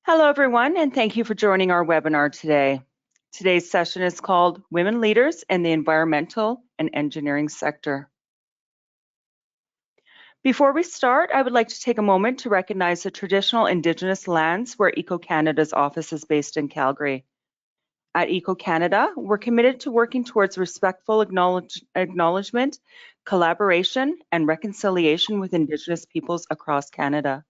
Hello, everyone, and thank you for joining our webinar today. Today's session is called Women Leaders in the Environmental and Engineering Sector. Before we start, I would like to take a moment to recognize the traditional Indigenous lands where Eco-Canada's office is based in Calgary. At Eco-Canada, we're committed to working towards respectful acknowledgement, collaboration, and reconciliation with Indigenous peoples across Canada.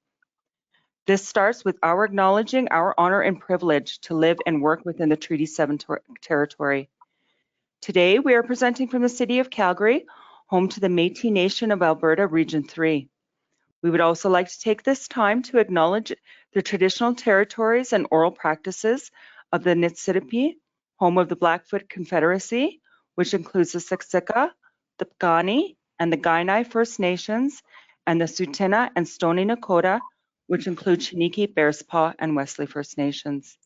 This starts with our acknowledging our honor and privilege to live and work within the Treaty 7 territory. Today, we are presenting from the City of Calgary, home to the Métis Nation of Alberta, Region 3. We would also like to take this time to acknowledge the traditional territories and oral practices of the Niitsitapi, home of the Blackfoot Confederacy, which includes the Siksika, the Piikani, and the Kainai First Nations, and the Tsuut'ina and Stoney Nakoda, which include Chiniki, Bearspaw, and Wesley First Nations.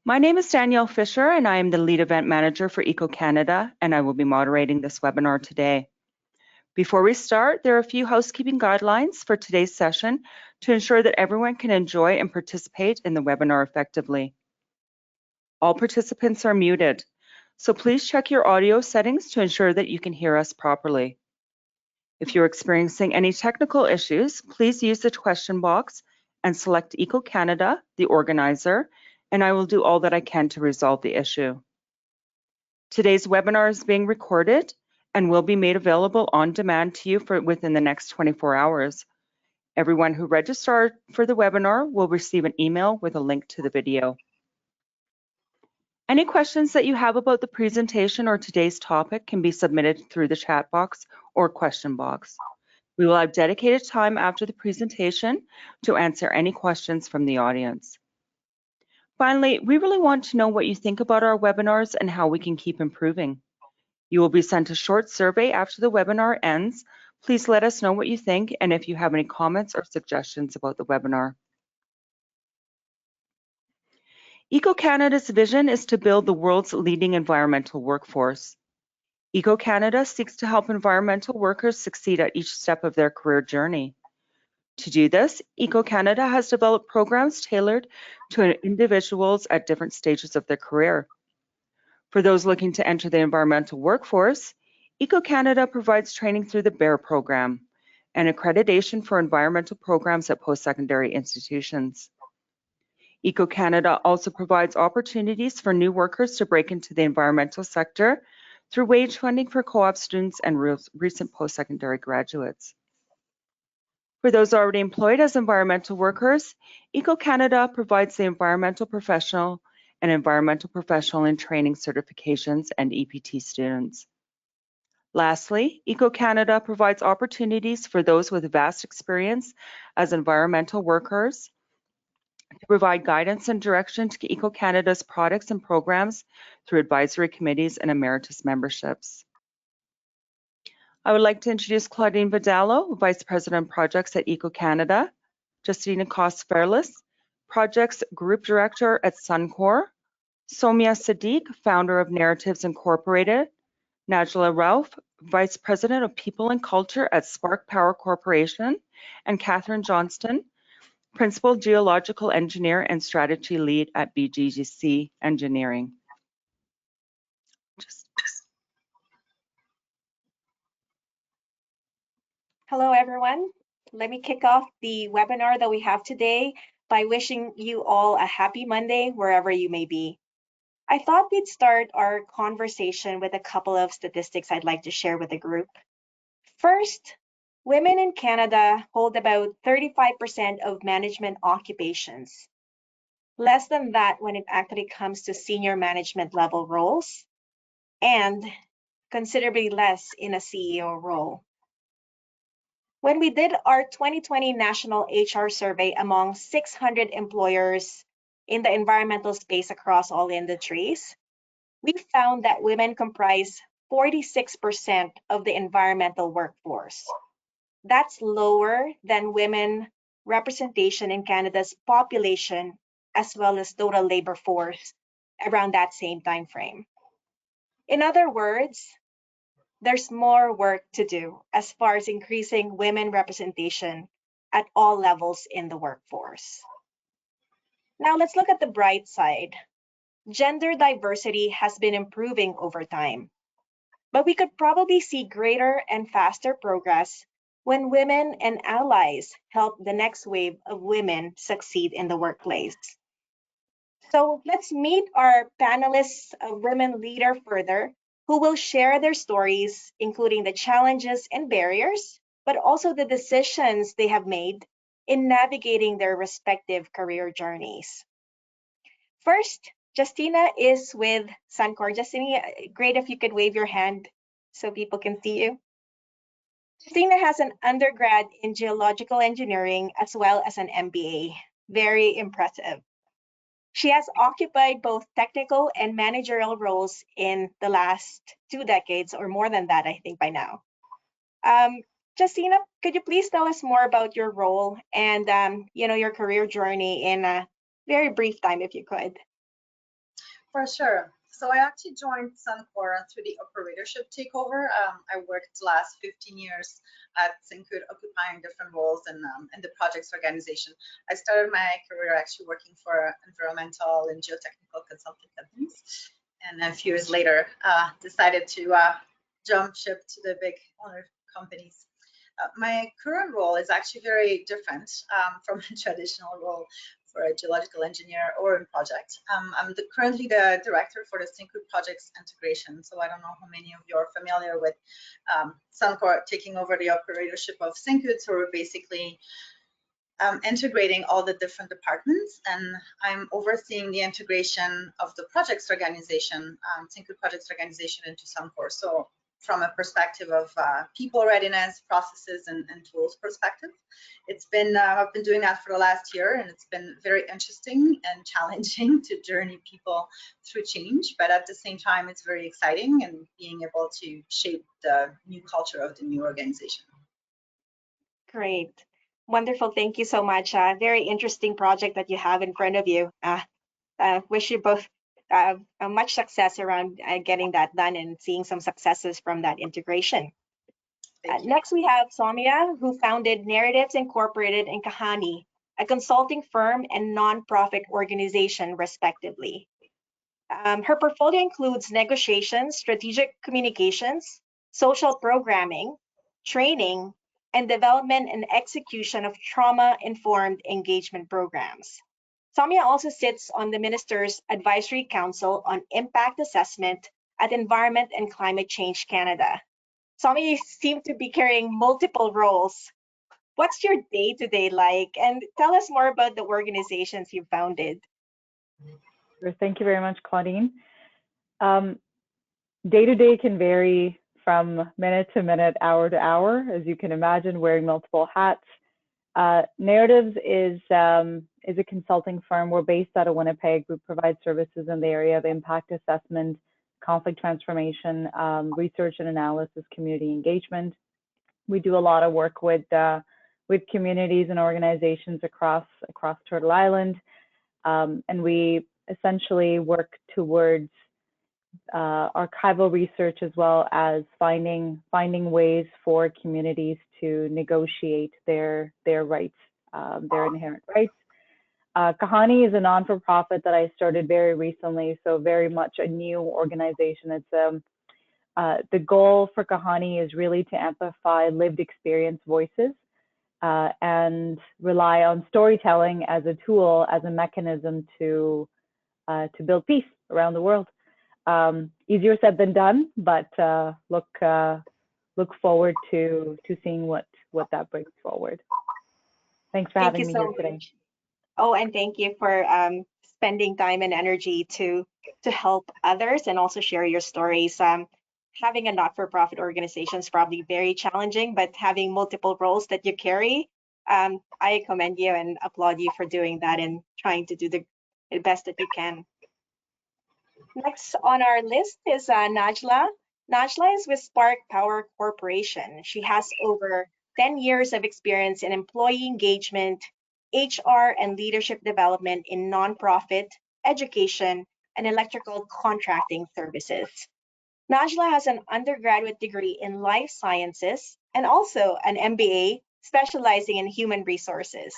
My name is Danielle Fisher, and I am the Lead Event Manager for Eco-Canada, and I will be moderating this webinar today. Before we start, there are a few housekeeping guidelines for today's session to ensure that everyone can enjoy and participate in the webinar effectively. All participants are muted, so please check your audio settings to ensure that you can hear us properly. If you're experiencing any technical issues, please use the question box and select Eco-Canada, the organizer, and I will do all that I can to resolve the issue. Today's webinar is being recorded and will be made available on demand to you within the next 24 hours. Everyone who registered for the webinar will receive an email with a link to the video. Any questions that you have about the presentation or today's topic can be submitted through the chat box or question box. We will have dedicated time after the presentation to answer any questions from the audience. Finally, we really want to know what you think about our webinars and how we can keep improving. You will be sent a short survey after the webinar ends. Please let us know what you think and if you have any comments or suggestions about the webinar. Eco-Canada's vision is to build the world's leading environmental workforce. Eco-Canada seeks to help environmental workers succeed at each step of their career journey. To do this, Eco-Canada has developed programs tailored to individuals at different stages of their career. For those looking to enter the environmental workforce, Eco-Canada provides training through the BEAR program and accreditation for environmental programs at post-secondary institutions. Eco-Canada also provides opportunities for new workers to break into the environmental sector through wage funding for co-op students and recent post-secondary graduates. For those already employed as environmental workers, Eco-Canada provides the environmental professional and environmental professional in training certifications and EPT students. Lastly, Eco-Canada provides opportunities for those with vast experience as environmental workers to provide guidance and direction to Eco-Canada's products and programs through advisory committees and emeritus memberships. I would like to introduce Claudine Vidallo, Vice President Projects at Eco-Canada, Justina Kos-Fairless, Projects Group Director at Suncor, Somia Sadiq, Founder of Narratives Incorporated, Najla Rauf, Vice President of People and Culture at Spark Power Corporation, and Catherine Johnston, Principal Geological Engineer and Strategy Lead at BGC Engineering. Hello, everyone. Let me kick off the webinar that we have today by wishing you all a happy Monday, wherever you may be. I thought we'd start our conversation with a couple of statistics I'd like to share with the group. First, women in Canada hold about 35% of management occupations, less than that when it actually comes to senior management level roles, and considerably less in a CEO role. When we did our 2020 National HR Survey among 600 employers in the environmental space across all industries, we found that women comprise 46% of the environmental workforce. That's lower than women representation in Canada's population as well as total labor force around that same time frame. In other words, there's more work to do as far as increasing women representation at all levels in the workforce. Now let's look at the bright side. Gender diversity has been improving over time, but we could probably see greater and faster progress when women and allies help the next wave of women succeed in the workplace. So let's meet our panelists, women leader further, who will share their stories, including the challenges and barriers, but also the decisions they have made in navigating their respective career journeys. First, Justina is with Suncor. Justina, great if you could wave your hand so people can see you. Justina has an undergrad in geological engineering as well as an MBA. Very impressive. She has occupied both technical and managerial roles in the last 2 decades, or more than that, I think, by now. Um, Justina, could you please tell us more about your role and your career journey in a very brief time, if you could? For sure. So I actually joined Suncor through the operatorship takeover. I worked the last 15 years at Syncud, occupying different roles in the projects organization. I started my career actually working for environmental and geotechnical consulting companies, and a few years later, decided to jump ship to the big owner companies. My current role is actually very different from a traditional role for a geological engineer or in project. I'm currently the director for the Syncud projects integration. So I don't know how many of you are familiar with Suncor taking over the operatorship of Syncud. So we're basically integrating all the different departments, and I'm overseeing the integration of the projects organization, Syncud projects organization into Suncor. So from a perspective of people readiness, processes, and tools perspective. It's been, I've been doing that for the last year, and it's been very interesting and challenging to journey people through change, but at the same time, it's very exciting and being able to shape the new culture of the new organization. Great. Wonderful. Thank you so much. Very interesting project that you have in front of you. Wish you both much success around getting that done and seeing some successes from that integration. Next, we have Soumya, who founded Narratives Incorporated and Kahani, a consulting firm and nonprofit organization, respectively. Her portfolio includes negotiations, strategic communications, social programming, training, and development and execution of trauma-informed engagement programs. Soumya also sits on the Minister's Advisory Council on Impact Assessment at Environment and Climate Change Canada. Soumya, you seem to be carrying multiple roles. What's your day-to-day like? And tell us more about the organizations you founded. Thank you very much, Claudine. Day-to-day can vary from minute to minute, hour to hour, as you can imagine, wearing multiple hats. Narratives is a consulting firm. We're based out of Winnipeg. We provide services in the area of impact assessment, conflict transformation, research and analysis, community engagement. We do a lot of work with communities and organizations across Turtle Island, and we essentially work towards archival research as well as finding ways for communities to negotiate their rights, their inherent rights. Kahani is a non-for-profit that I started very recently, so very much a new organization. It's the goal for Kahani is really to amplify lived experience voices and rely on storytelling as a tool, as a mechanism to build peace around the world. Easier said than done, but look forward to seeing what that brings forward. Thanks for having me here today. Oh, and thank you for spending time and energy to help others and also share your stories. Having a not-for-profit organization is probably very challenging, but having multiple roles that you carry, I commend you and applaud you for doing that and trying to do the best that you can. Next on our list is Najla. Najla is with Spark Power Corporation. She has over 10 years of experience in employee engagement, HR, and leadership development in nonprofit, education, and electrical contracting services. Najla has an undergraduate degree in life sciences and also an MBA specializing in human resources.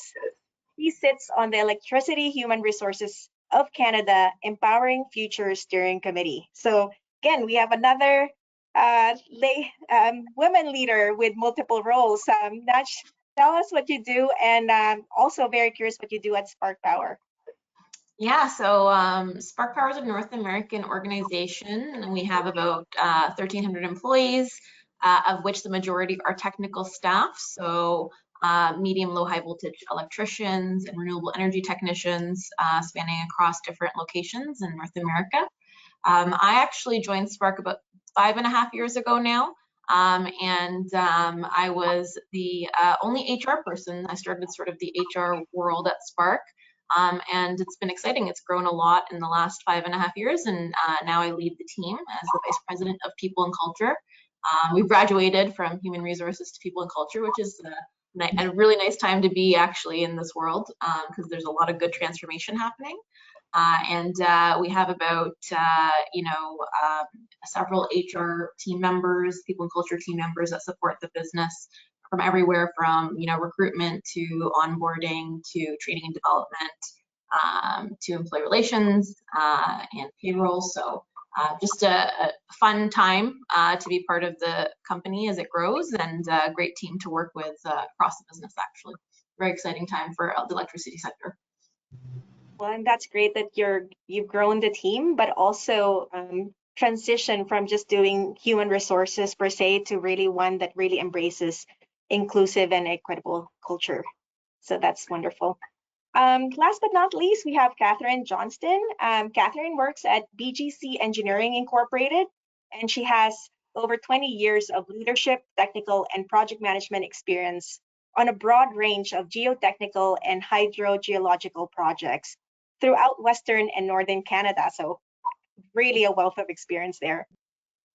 He sits on the Electricity Human Resources of Canada Empowering Future Steering Committee. So again, we have another women leader with multiple roles. Natch, tell us what you do, and also very curious what you do at Spark Power. Yeah, so Spark Power is a North American organization, and we have about 1,300 employees, of which the majority are technical staff. So medium, low, high voltage electricians and renewable energy technicians spanning across different locations in North America. I actually joined Spark about 5.5 years ago now. I was the only HR person. I started sort of the HR world at Spark. And it's been exciting. It's grown a lot in the last 5.5 years, and now I lead the team as the Vice President of People and Culture. We've graduated from Human Resources to People and Culture, which is a really nice time to be actually in this world, because there's a lot of good transformation happening. We have about, several HR team members, People and Culture team members that support the business from everywhere from, recruitment to onboarding to training and development to employee relations and payroll. So just a fun time to be part of the company as it grows, and a great team to work with across the business, actually. Very exciting time for the electricity sector. Well, and that's great that you've grown the team, but also transition from just doing human resources per se to really one that really embraces inclusive and equitable culture. So that's wonderful. Last but not least, we have Catherine Johnston. Catherine works at BGC Engineering Incorporated, and she has over 20 years of leadership, technical, and project management experience on a broad range of geotechnical and hydrogeological projects throughout Western and Northern Canada. So really a wealth of experience there.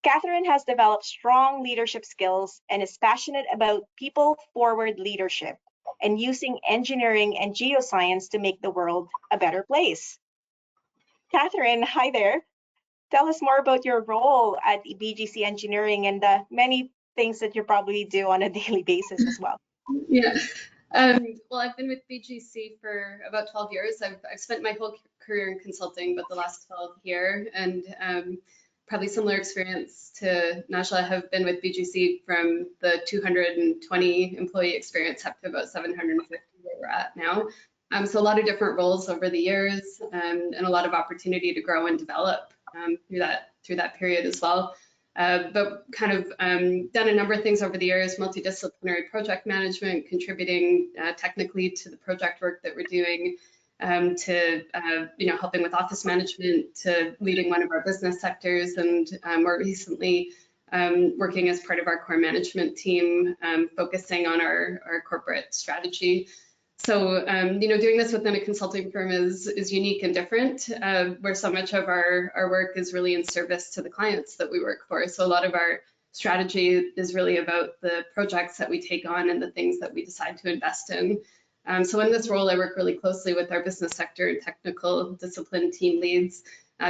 Catherine has developed strong leadership skills and is passionate about people-forward leadership and using engineering and geoscience to make the world a better place. Catherine, hi there. Tell us more about your role at BGC Engineering and the many things that you probably do on a daily basis as well. Yeah. Well, I've been with BGC for about 12 years. I've spent my whole career in consulting, but the last 12 here, and probably similar experience to Najla. Have been with BGC from the 220 employee experience up to about 750 where we're at now. So a lot of different roles over the years, and a lot of opportunity to grow and develop through that period as well. But kind of done a number of things over the years: multidisciplinary project management, contributing technically to the project work that we're doing, to helping with office management, to leading one of our business sectors, and more recently working as part of our core management team, focusing on our corporate strategy. So, doing this within a consulting firm is unique and different, where so much of our work is really in service to the clients that we work for. So a lot of our strategy is really about the projects that we take on and the things that we decide to invest in. So in this role, I work really closely with our business sector and technical discipline team leads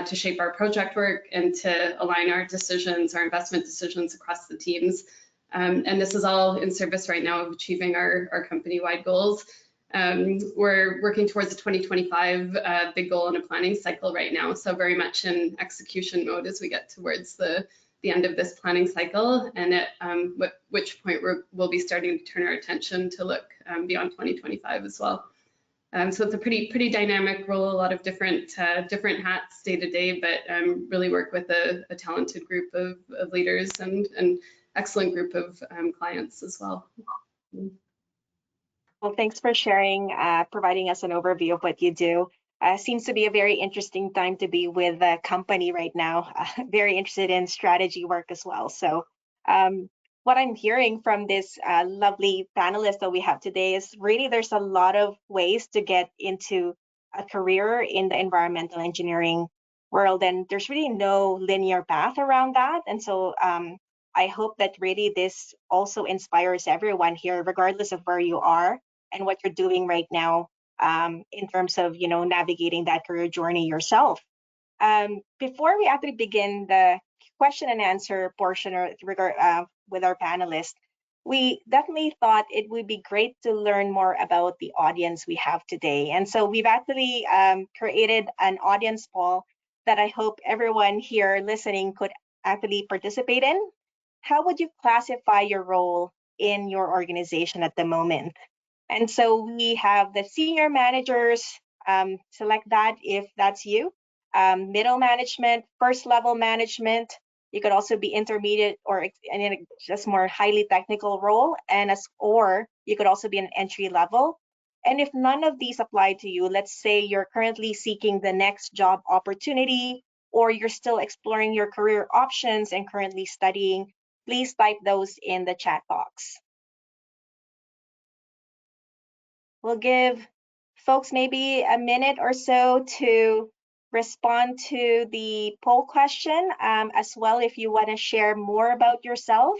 to shape our project work and to align our decisions, our investment decisions across the teams. And this is all in service right now of achieving our company-wide goals. We're working towards a 2025 big goal in a planning cycle right now, so very much in execution mode as we get towards the end of this planning cycle, and at which point we'll be starting to turn our attention to look beyond 2025 as well. So it's a pretty dynamic role, a lot of different hats day to day, but really work with a talented group of leaders and an excellent group of clients as well. Well, thanks for sharing, providing us an overview of what you do. Seems to be a very interesting time to be with the company right now. Very interested in strategy work as well. So what I'm hearing from this lovely panelist that we have today is really there's a lot of ways to get into a career in the environmental engineering world, and there's really no linear path around that. And so I hope that really this also inspires everyone here, regardless of where you are and what you're doing right now in terms of, navigating that career journey yourself. Before we actually begin the question and answer portion with our panelists, we definitely thought it would be great to learn more about the audience we have today. And so we've actually created an audience poll that I hope everyone here listening could actually participate in. How would you classify your role in your organization at the moment? And so we have the senior managers, select that if that's you, middle management, first level management. You could also be intermediate or in a just more highly technical role, or you could also be an entry level. And if none of these apply to you, let's say you're currently seeking the next job opportunity, or you're still exploring your career options and currently studying, please type those in the chat box. We'll give folks maybe a minute or so to respond to the poll question. As well, if you want to share more about yourself,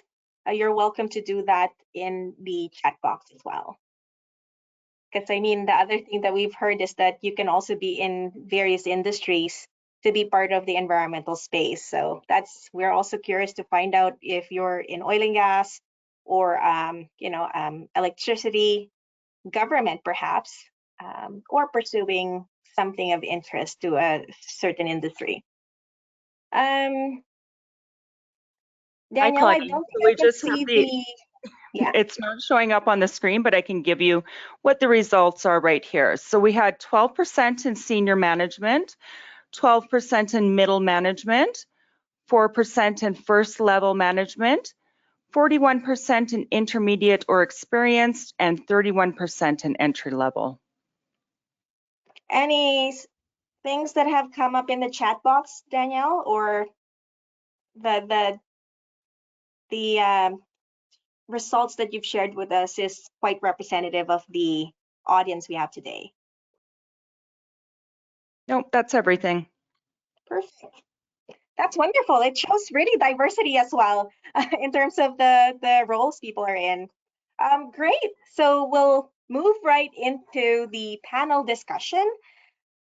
you're welcome to do that in the chat box as well. Because I mean, the other thing that we've heard is that you can also be in various industries to be part of the environmental space. So we're also curious to find out if you're in oil and gas or electricity, government perhaps, or pursuing something of interest to a certain industry. Danielle, I Claudine. don't So think we I can just have see yeah. It's not showing up on the screen, but I can give you what the results are right here. So we had 12% in senior management, 12% in middle management, 4% in first level management, 41% in intermediate or experienced, and 31% in entry level. Any things that have come up in the chat box, Danielle, or the results that you've shared with us is quite representative of the audience we have today? Nope, that's everything. Perfect. That's wonderful. It shows really diversity as well in terms of the roles people are in. Great. So we'll move right into the panel discussion.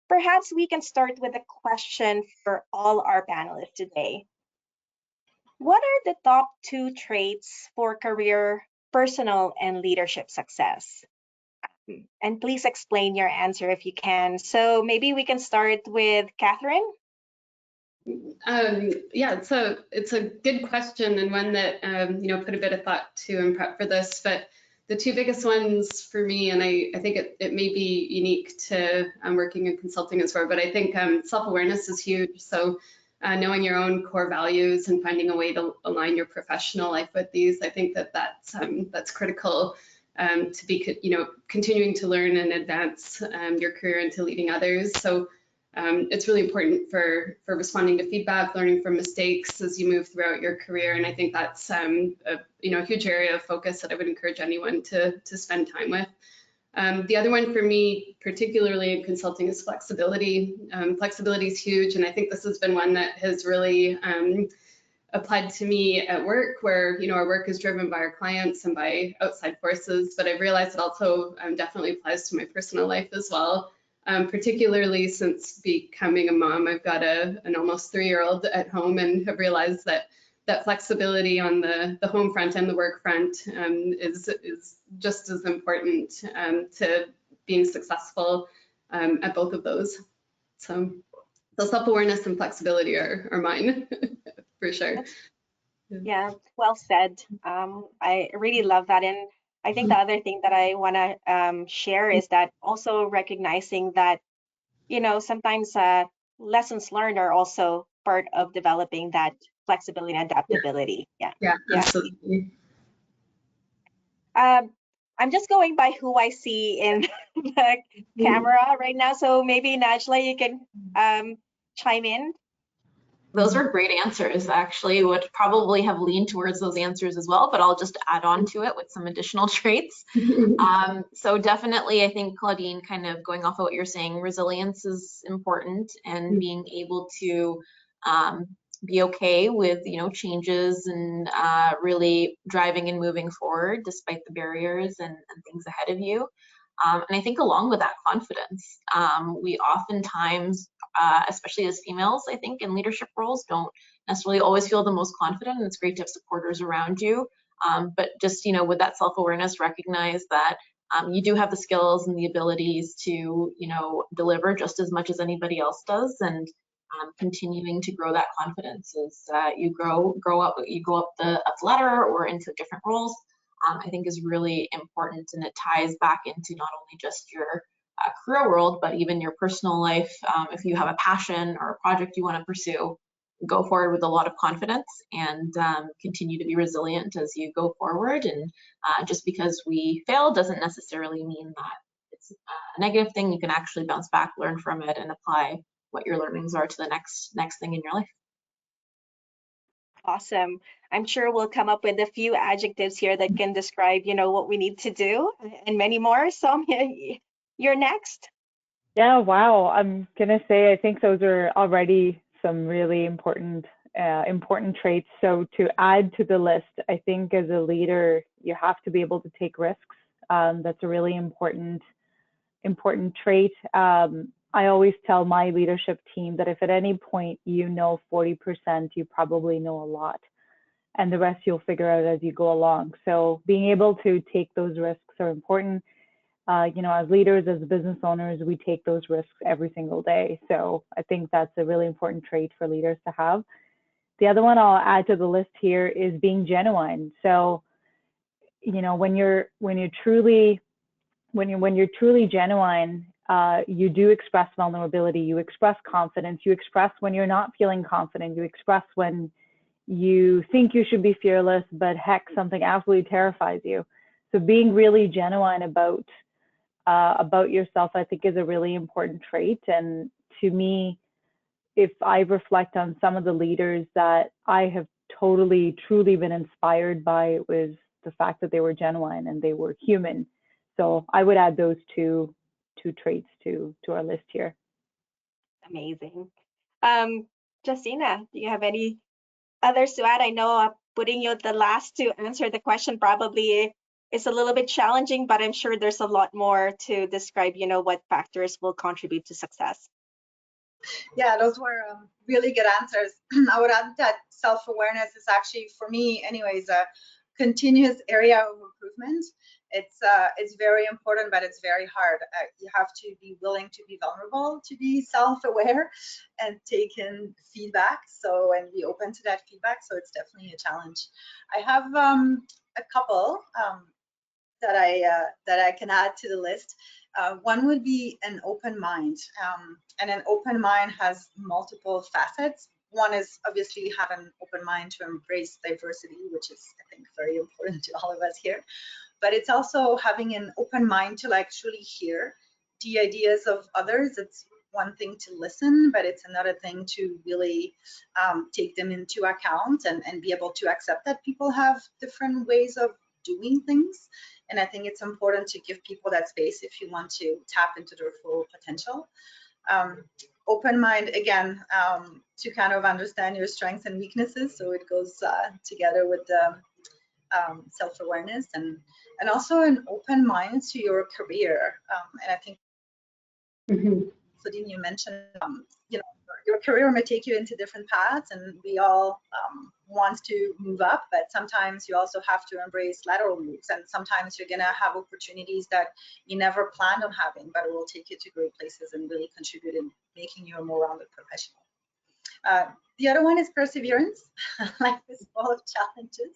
Perhaps we can start with a question for all our panelists today. What are the top 2 traits for career, personal, and leadership success? And please explain your answer if you can. So maybe we can start with Catherine. Yeah, it's a good question, and one that put a bit of thought to and prep for this. But the 2 biggest ones for me, and I think it may be unique to working in consulting as well, but I think self-awareness is huge. So knowing your own core values and finding a way to align your professional life with these, I think that's critical to be continuing to learn and advance your career into leading others. So it's really important for responding to feedback, learning from mistakes as you move throughout your career, and I think that's a huge area of focus that I would encourage anyone to spend time with. The other one for me, particularly in consulting, is flexibility. Flexibility is huge, and I think this has been one that has really applied to me at work, where our work is driven by our clients and by outside forces, but I've realized it also definitely applies to my personal life as well. Particularly since becoming a mom. I've got an almost 3-year-old at home, and have realized that flexibility on the home front and the work front is just as important to being successful at both of those. So self-awareness and flexibility are mine for sure. Yeah, well said. I really love that. And I think the other thing that I want to share is that also recognizing that, sometimes lessons learned are also part of developing that flexibility and adaptability. Yeah. Absolutely. I'm just going by who I see in the camera right now. So maybe Najla, you can chime in. Those are great answers, actually. Would probably have leaned towards those answers as well, but I'll just add on to it with some additional traits. So definitely, I think, Claudine, kind of going off of what you're saying, resilience is important, and being able to be okay with changes and really driving and moving forward despite the barriers and things ahead of you. And I think along with that, confidence. We oftentimes, especially as females, I think in leadership roles, don't necessarily always feel the most confident, and it's great to have supporters around you But just, you know, with that self-awareness, recognize that you do have the skills and the abilities to, you know, deliver just as much as anybody else does, and continuing to grow that confidence as you go up the ladder or into different roles, I think is really important, and it ties back into not only just your career world, but even your personal life. If you have a passion or a project you want to pursue, go forward with a lot of confidence and continue to be resilient as you go forward. And just because we fail doesn't necessarily mean that it's a negative thing. You can actually bounce back, learn from it, and apply what your learnings are to the next thing in your life. Awesome. I'm sure we'll come up with a few adjectives here that can describe, you know, what we need to do and many more. So you're next. Yeah, wow. I'm gonna say I think those are already some really important traits. So to add to the list, I think as a leader, you have to be able to take risks. That's a really important trait. I always tell my leadership team that if at any point you know 40%, you probably know a lot, and the rest you'll figure out as you go along. So being able to take those risks are important. You know, as leaders, as business owners, we take those risks every single day. So I think that's a really important trait for leaders to have. The other one I'll add to the list here is being genuine. So, you know, when you're truly genuine, you do express vulnerability, you express confidence, you express when you're not feeling confident, you express when you think you should be fearless, but heck, something absolutely terrifies you. So being really genuine about yourself, I think, is a really important trait. And to me, if I reflect on some of the leaders that I have totally, truly been inspired by, it was the fact that they were genuine and they were human. So I would add those two traits to our list here. Amazing. Justina, do you have any others to add? I know putting you the last to answer the question probably is a little bit challenging, but I'm sure there's a lot more to describe, you know, what factors will contribute to success. Yeah, those were really good answers. I would add that self-awareness is actually, for me anyways, a continuous area of improvement. It's very important, but it's very hard. You have to be willing to be vulnerable, to be self-aware, and take in feedback. So, and be open to that feedback. So it's definitely a challenge. I have a couple that I can add to the list. One would be an open mind, and an open mind has multiple facets. One is obviously have an open mind to embrace diversity, which is, I think, very important to all of us here. But it's also having an open mind to like truly hear the ideas of others. It's one thing to listen, but it's another thing to really take them into account and be able to accept that people have different ways of doing things. And I think it's important to give people that space if you want to tap into their full potential. Open mind, again, to kind of understand your strengths and weaknesses. So it goes together with the self-awareness, and also an open mind to your career. And I think, Claudine, you mentioned, you know, your career may take you into different paths, and we all want to move up, but sometimes you also have to embrace lateral moves, and sometimes you're gonna have opportunities that you never planned on having, but it will take you to great places and really contribute in making you a more rounded professional. The other one is perseverance. Life is full of challenges,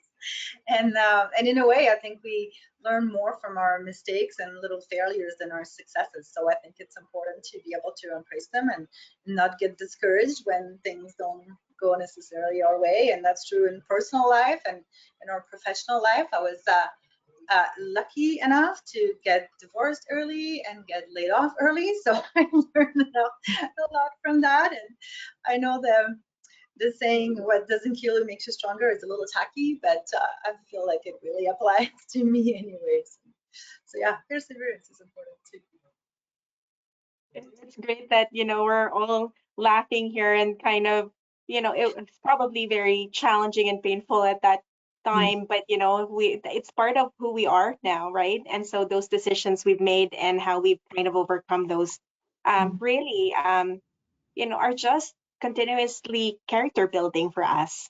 and in a way, I think we learn more from our mistakes and little failures than our successes. So I think it's important to be able to embrace them and not get discouraged when things don't go necessarily our way. And that's true in personal life and in our professional life. I was lucky enough to get divorced early and get laid off early, so I learned a lot from that. And I know the saying, what doesn't kill you makes you stronger, is a little tacky, but I feel like it really applies to me anyways. So yeah, perseverance is important too. It's great that, you know, we're all laughing here, and kind of, you know, it's probably very challenging and painful at that time, but you know, it's part of who we are now, right? And so those decisions we've made and how we've kind of overcome those really you know, are just continuously character building for us.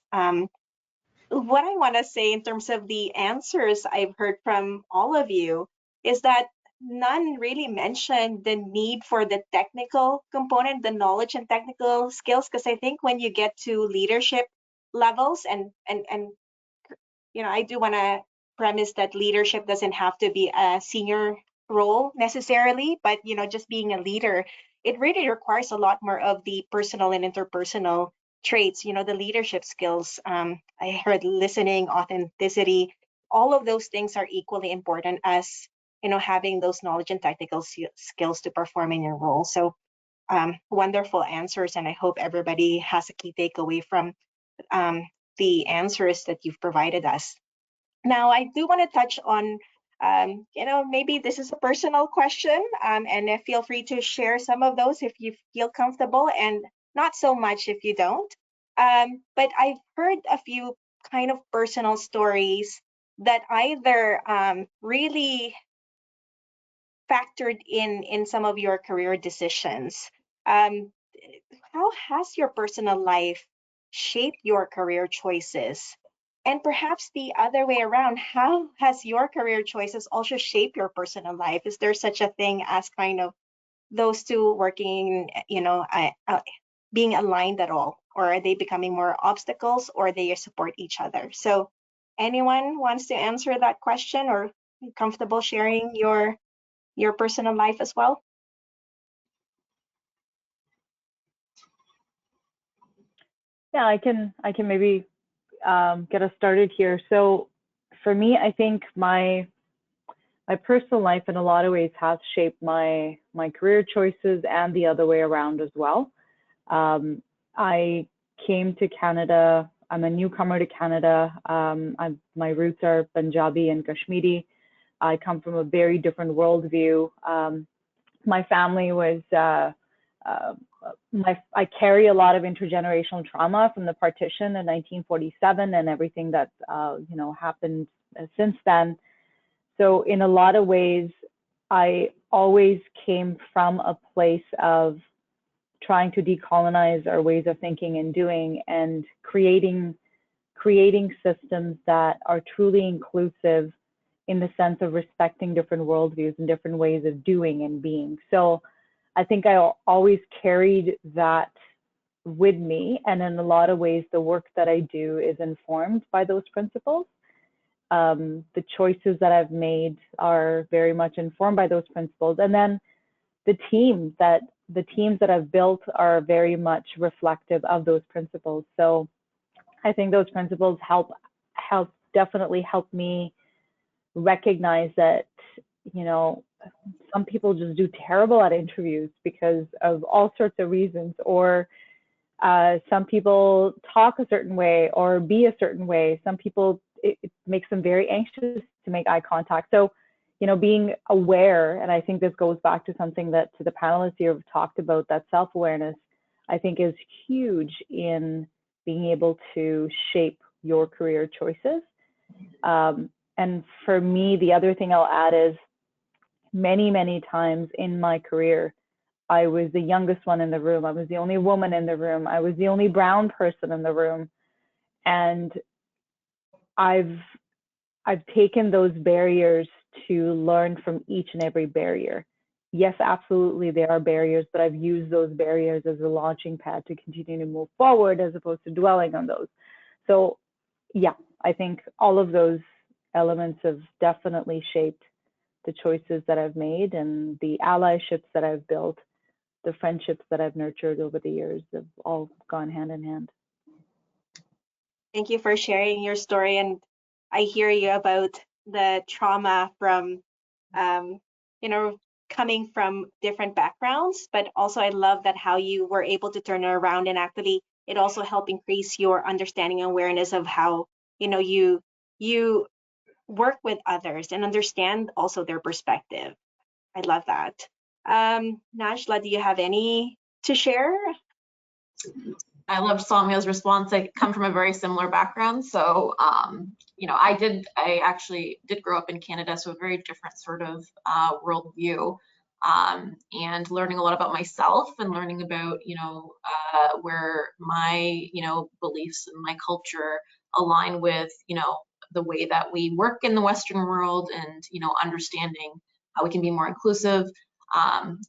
what I want to say in terms of the answers I've heard from all of you is that none really mentioned the need for the technical component, the knowledge and technical skills, because I think when you get to leadership levels and I do want to premise that leadership doesn't have to be a senior role necessarily, but just being a leader, it really requires a lot more of the personal and interpersonal traits, the leadership skills. I heard listening, authenticity, all of those things are equally important as having those knowledge and technical skills to perform in your role. So wonderful answers, and I hope everybody has a key takeaway from um, the answers that you've provided us. Now, I do want to touch on, maybe this is a personal question, and feel free to share some of those if you feel comfortable, and not so much if you don't. But I've heard a few kind of personal stories that either really factored in some of your career decisions. Um, how has your personal life shaped your career choices? And perhaps the other way around, how has your career choices also shaped your personal life? Is there such a thing as kind of those two working, being aligned at all? Or are they becoming more obstacles, or they support each other? So anyone wants to answer that question, or comfortable sharing your personal life as well? Yeah, I can maybe get us started here. So for me, I think my personal life in a lot of ways has shaped my career choices, and the other way around as well. I came to Canada. I'm a newcomer to Canada. My roots are Punjabi and Kashmiri. I come from a very different worldview. My family was I carry a lot of intergenerational trauma from the partition in 1947 and everything that happened since then. So in a lot of ways, I always came from a place of trying to decolonize our ways of thinking and doing, and creating systems that are truly inclusive in the sense of respecting different worldviews and different ways of doing and being. So I think I always carried that with me, and in a lot of ways, the work that I do is informed by those principles. The choices that I've made are very much informed by those principles, and then the teams that I've built are very much reflective of those principles. So I think those principles definitely help me recognize that, some people just do terrible at interviews because of all sorts of reasons, or some people talk a certain way or be a certain way. Some people, it makes them very anxious to make eye contact. So, being aware, and I think this goes back to something that to the panelists here have talked about, that self-awareness, I think is huge in being able to shape your career choices. And for me, the other thing I'll add is many, many times in my career, I was the youngest one in the room. I was the only woman in the room. I was the only brown person in the room. And I've taken those barriers to learn from each and every barrier. Yes, absolutely, there are barriers, but I've used those barriers as a launching pad to continue to move forward as opposed to dwelling on those. So yeah, I think all of those elements have definitely shaped the choices that I've made, and the allyships that I've built, the friendships that I've nurtured over the years have all gone hand in hand. Thank you for sharing your story. And I hear you about the trauma from, coming from different backgrounds, but also I love that how you were able to turn it around, and actually it also helped increase your understanding and awareness of how, you work with others and understand also their perspective. I love that. Najla, do you have any to share? I loved Soumya's response. I come from a very similar background. So, I actually did grow up in Canada, so a very different sort of worldview, and learning a lot about myself and learning about, where my, beliefs and my culture align with, the way that we work in the Western world and, understanding how we can be more inclusive.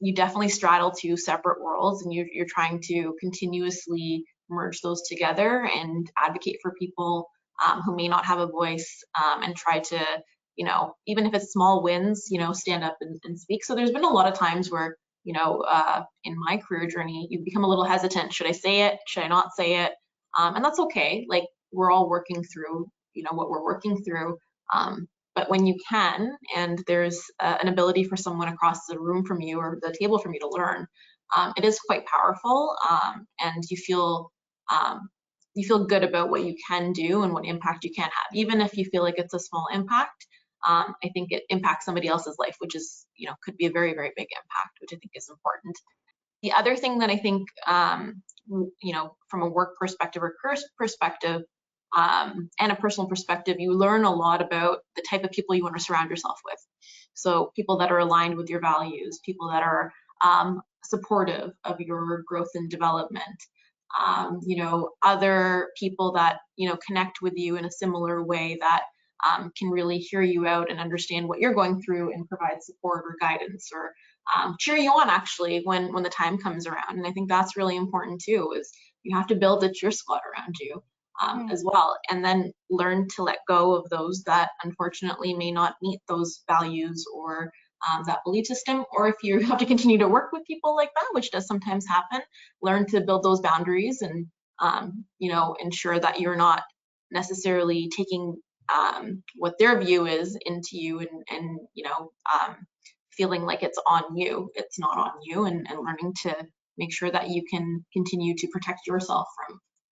You definitely straddle two separate worlds, and you're trying to continuously merge those together and advocate for people who may not have a voice, and try to, even if it's small wins, stand up and speak. So there's been a lot of times where, in my career journey, you become a little hesitant. Should I say it? Should I not say it? And that's okay. Like, we're all working through, what we're working through. But when you can, and there's an ability for someone across the room from you or the table from you to learn, it is quite powerful, and you feel good about what you can do and what impact you can have, even if you feel like it's a small impact. I think it impacts somebody else's life, which is, could be a very, very big impact, which I think is important. The other thing that I think, from a work perspective or career perspective, and a personal perspective, you learn a lot about the type of people you want to surround yourself with. So people that are aligned with your values, people that are supportive of your growth and development, other people that, connect with you in a similar way, that can really hear you out and understand what you're going through and provide support or guidance, or cheer you on, actually, when the time comes around. And I think that's really important too, is you have to build a cheer squad around you as well, and then learn to let go of those that unfortunately may not meet those values or that belief system. Or if you have to continue to work with people like that, which does sometimes happen, learn to build those boundaries and ensure that you're not necessarily taking what their view is into you, and feeling like it's on you. It's not on you, and learning to make sure that you can continue to protect yourself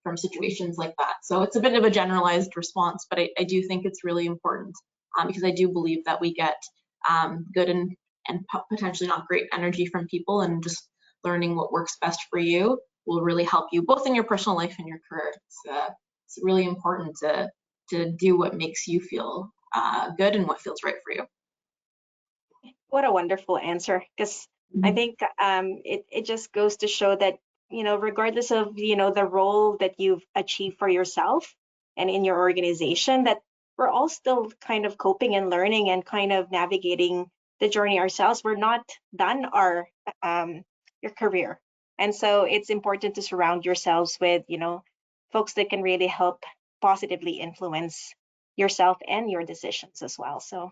from situations like that. So it's a bit of a generalized response, but I do think it's really important, because I do believe that we get good and potentially not great energy from people, and just learning what works best for you will really help you both in your personal life and your career. It's really important to do what makes you feel good and what feels right for you. What a wonderful answer, because I think it just goes to show that, regardless of, the role that you've achieved for yourself and in your organization, that we're all still kind of coping and learning and kind of navigating the journey ourselves. We're not done your career. And so it's important to surround yourselves with, folks that can really help positively influence yourself and your decisions as well. So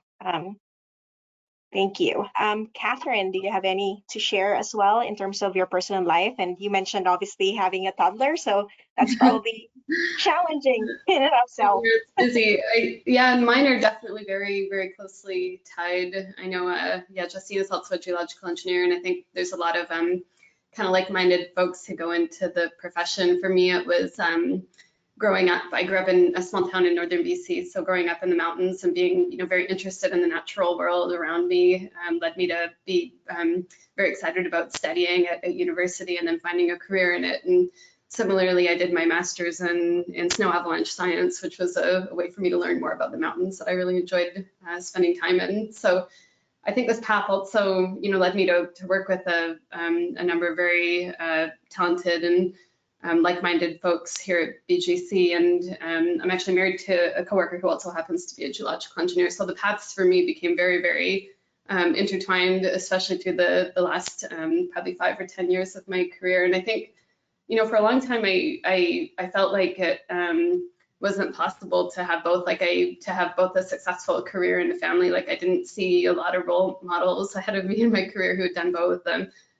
thank you. Catherine, do you have any to share as well in terms of your personal life? And you mentioned obviously having a toddler, so that's probably challenging in and of itself. It's busy. Yeah, mine are definitely very, very closely tied. I know, Justine is also a geological engineer, and I think there's a lot of kind of like-minded folks who go into the profession. For me, it was growing up, I grew up in a small town in northern BC, so growing up in the mountains and being, very interested in the natural world around me led me to be very excited about studying at university and then finding a career in it. And similarly, I did my master's in snow avalanche science, which was a way for me to learn more about the mountains that I really enjoyed spending time in. So I think this path also, led me to work with a number of very talented and like-minded folks here at BGC, and I'm actually married to a coworker who also happens to be a geological engineer. So the paths for me became very, very intertwined, especially through the last probably 5 or 10 years of my career. And I think, for a long time, I felt like it wasn't possible to have both, to have both a successful career and a family. Like, I didn't see a lot of role models ahead of me in my career who had done both.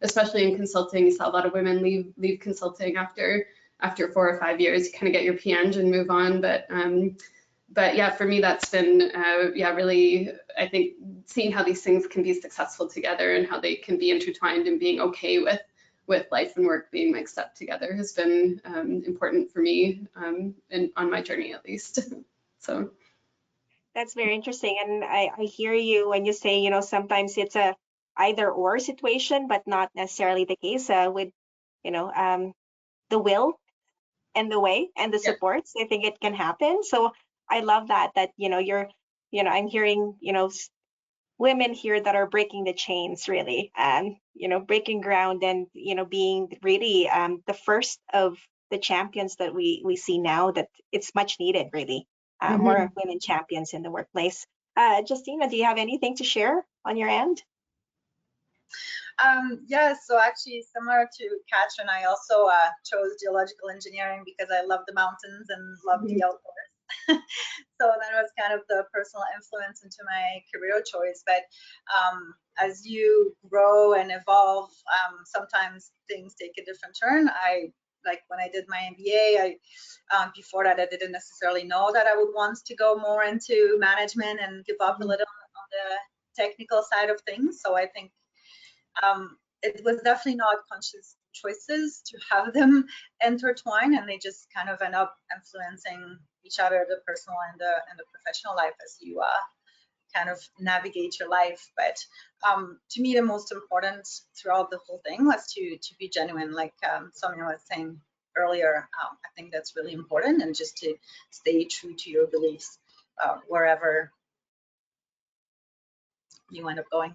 Especially in consulting, you saw a lot of women leave consulting after 4 or 5 years. You kind of get your PNG and move on. But yeah, for me, that's been really, I think, seeing how these things can be successful together and how they can be intertwined, and being okay with life and work being mixed up together has been important for me, on my journey at least. So That's very interesting. And I hear you when you say, sometimes it's a either or situation, but not necessarily the case with, the will and the way and the supports. I think it can happen. So I love that you're, I'm hearing, women here that are breaking the chains really, and, breaking ground and, being really the first of the champions that we see now, that it's much needed, really. More women champions in the workplace. Justina, do you have anything to share on your end? Yeah, so actually similar to Katrin, I also chose geological engineering because I love the mountains and love the outdoors. So that was kind of the personal influence into my career choice. But as you grow and evolve, sometimes things take a different turn. Like when I did my MBA, before that I didn't necessarily know that I would want to go more into management and give up a little on the technical side of things. So I think it was definitely not conscious choices to have them intertwine, and they just kind of end up influencing each other, the personal and the professional life, as you kind of navigate your life. But to me, the most important throughout the whole thing was to be genuine, like Sonia was saying earlier. I think that's really important, and just to stay true to your beliefs wherever you end up going.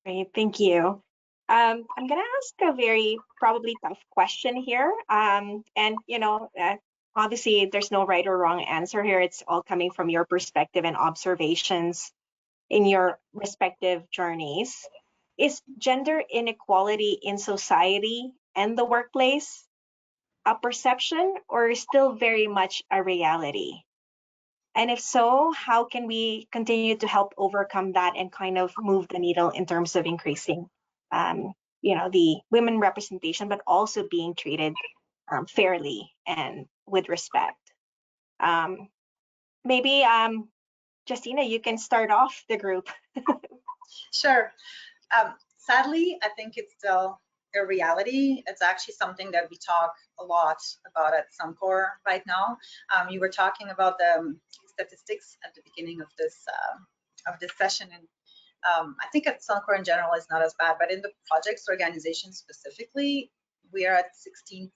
Great, thank you. I'm going to ask a very probably tough question here. And, you know, obviously there's no right or wrong answer here. It's all coming from your perspective and observations in your respective journeys. Is gender inequality in society and the workplace a perception, or still very much a reality? And if so, how can we continue to help overcome that and kind of move the needle in terms of increasing, you know, the women representation, but also being treated fairly and with respect? Maybe, Justina, you can start off the group. Sure. Sadly, I think it's still a reality. It's actually something that we talk a lot about at Suncor right now. You were talking about the statistics at the beginning of this session, and I think at Suncor in general is not as bad, but in the projects organization specifically, we are at 16%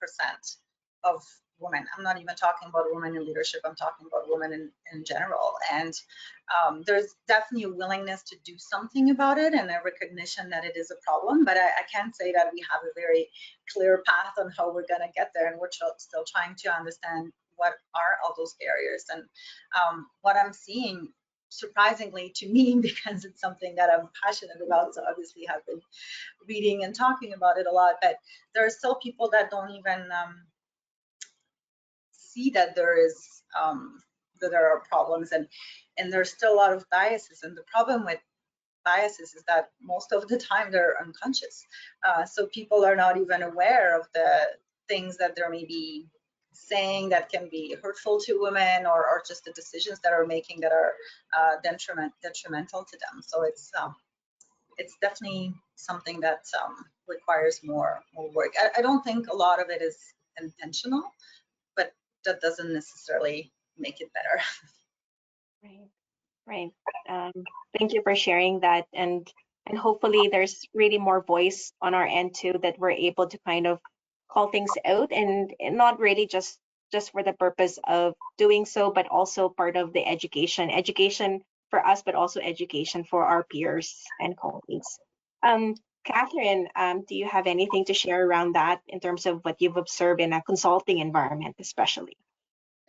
of women. I'm not even talking about women in leadership, I'm talking about women in general. And there's definitely a willingness to do something about it and a recognition that it is a problem, but I can't say that we have a very clear path on how we're going to get there, and we're still trying to understand what are all those barriers. And what I'm seeing, surprisingly to me, because it's something that I'm passionate about, so obviously have been reading and talking about it a lot, but there are still people that don't even see that there is that there are problems, and there's still a lot of biases. And the problem with biases is that most of the time they're unconscious, so people are not even aware of the things that they're maybe saying that can be hurtful to women, or just the decisions that are making that are detrimental to them. So it's definitely something that requires more work. I don't think a lot of it is intentional, but that doesn't necessarily make it better. Right. Thank you for sharing that, and hopefully there's really more voice on our end too, that we're able to kind of call things out, and not really just for the purpose of doing so, but also part of the education for us, but also education for our peers and colleagues. Catherine, do you have anything to share around that in terms of what you've observed in a consulting environment, especially?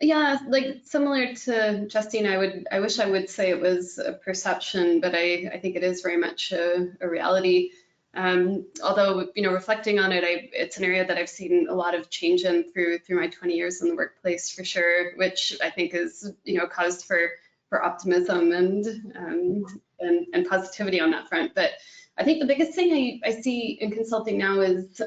Yeah, like similar to Justine, I wish I would say it was a perception, but I think it is very much a reality. Although, you know, reflecting on it, it's an area that I've seen a lot of change in through my 20 years in the workplace, for sure, which I think is, you know, cause for optimism and positivity on that front. But I think the biggest thing I see in consulting now is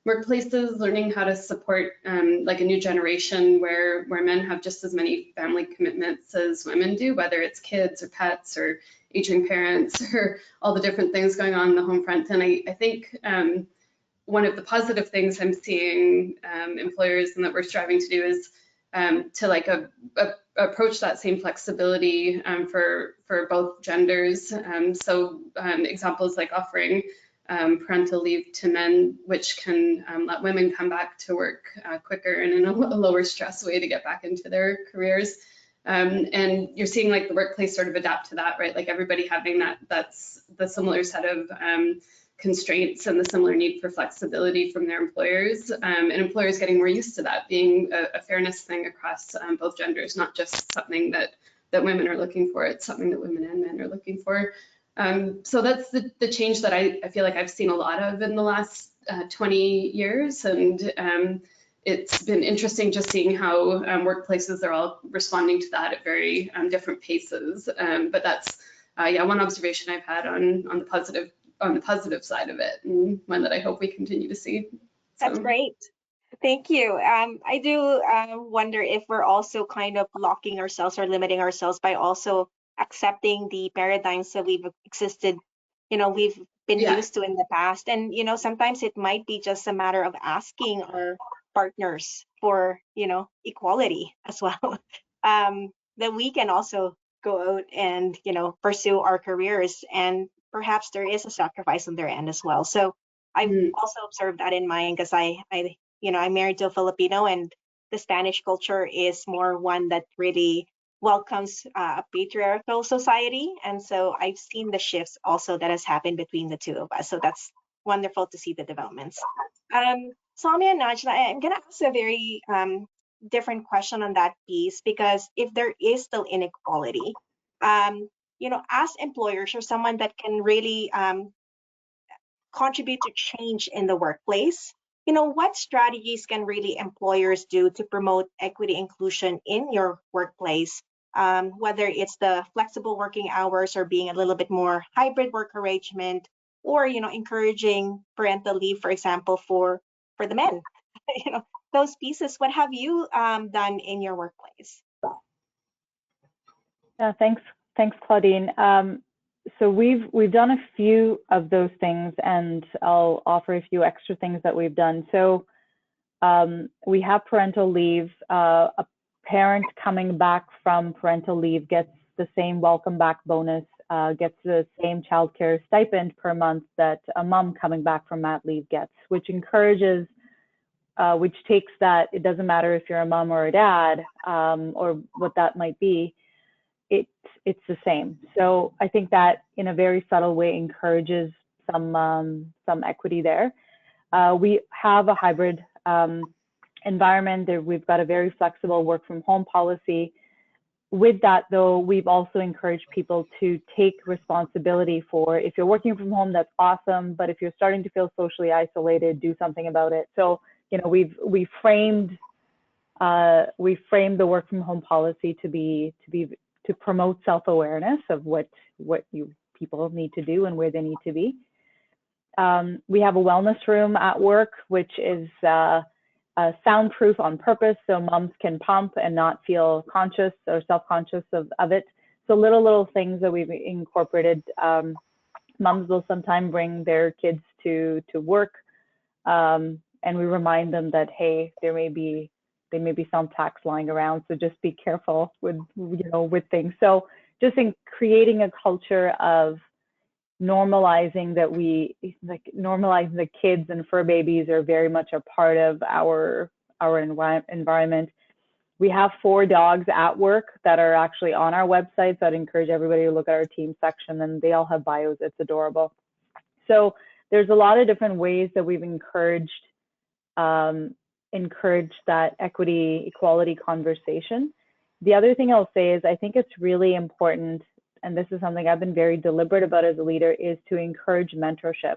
workplaces learning how to support like a new generation where men have just as many family commitments as women do, whether it's kids or pets or aging parents or all the different things going on in the home front. And I think one of the positive things I'm seeing employers and that we're striving to do is to like approach that same flexibility for both genders. So examples like offering parental leave to men, which can let women come back to work quicker and in a lower stress way to get back into their careers. And you're seeing like the workplace sort of adapt to that, right? Like everybody having that's the similar set of constraints and the similar need for flexibility from their employers, and employers getting more used to that being a fairness thing across both genders, not just something that women are looking for. It's something that women and men are looking for. So that's the change that I feel like I've seen a lot of in the last 20 years, and it's been interesting just seeing how workplaces are all responding to that at very different paces. But that's one observation I've had on the positive side of it, and one that I hope we continue to see. That's great. Thank you. I do wonder if we're also kind of locking ourselves or limiting ourselves by also accepting the paradigms that we've we've been used to in the past. And, sometimes it might be just a matter of asking our partners for, equality as well. That we can also go out and, pursue our careers, and perhaps there is a sacrifice on their end as well. So I've also observed that in mine, because I'm married to a Filipino, and the Spanish culture is more one that really welcomes a patriarchal society. And so I've seen the shifts also that has happened between the two of us. So that's wonderful to see the developments. Soumya and Najla, I'm going to ask a very different question on that piece, because if there is still inequality, as employers or someone that can really contribute to change in the workplace, what strategies can really employers do to promote equity inclusion in your workplace, whether it's the flexible working hours or being a little bit more hybrid work arrangement, or encouraging parental leave, for example, for the men. Those pieces. What have you done in your workplace? Yeah, thanks, Claudine. So we've done a few of those things, and I'll offer a few extra things that we've done. So we have parental leave. A parent coming back from parental leave gets the same welcome back bonus, gets the same childcare stipend per month that a mom coming back from mat leave gets, which encourages, which takes that, it doesn't matter if you're a mom or a dad, or what that might be, it's the same. So I think that in a very subtle way encourages some equity there. We have a hybrid environment. We've got a very flexible work from home policy. With that, though, we've also encouraged people to take responsibility for, if you're working from home, that's awesome, but if you're starting to feel socially isolated, do something about it. So, we framed the work from home policy to promote self-awareness of what people need to do and where they need to be. We have a wellness room at work, which is soundproof on purpose, so moms can pump and not feel conscious or self-conscious of it. So little things that we've incorporated. Moms will sometimes bring their kids to work, and we remind them that, hey, there may be some tax lying around, so just be careful with things. So just in creating a culture of normalizing that normalizing the kids and fur babies are very much a part of our environment. We have 4 dogs at work that are actually on our website, so I'd encourage everybody to look at our team section, and they all have bios. It's adorable. So there's a lot of different ways that we've encouraged that equality conversation. The other thing I'll say is I think it's really important, and this is something I've been very deliberate about as a leader, is to encourage mentorship.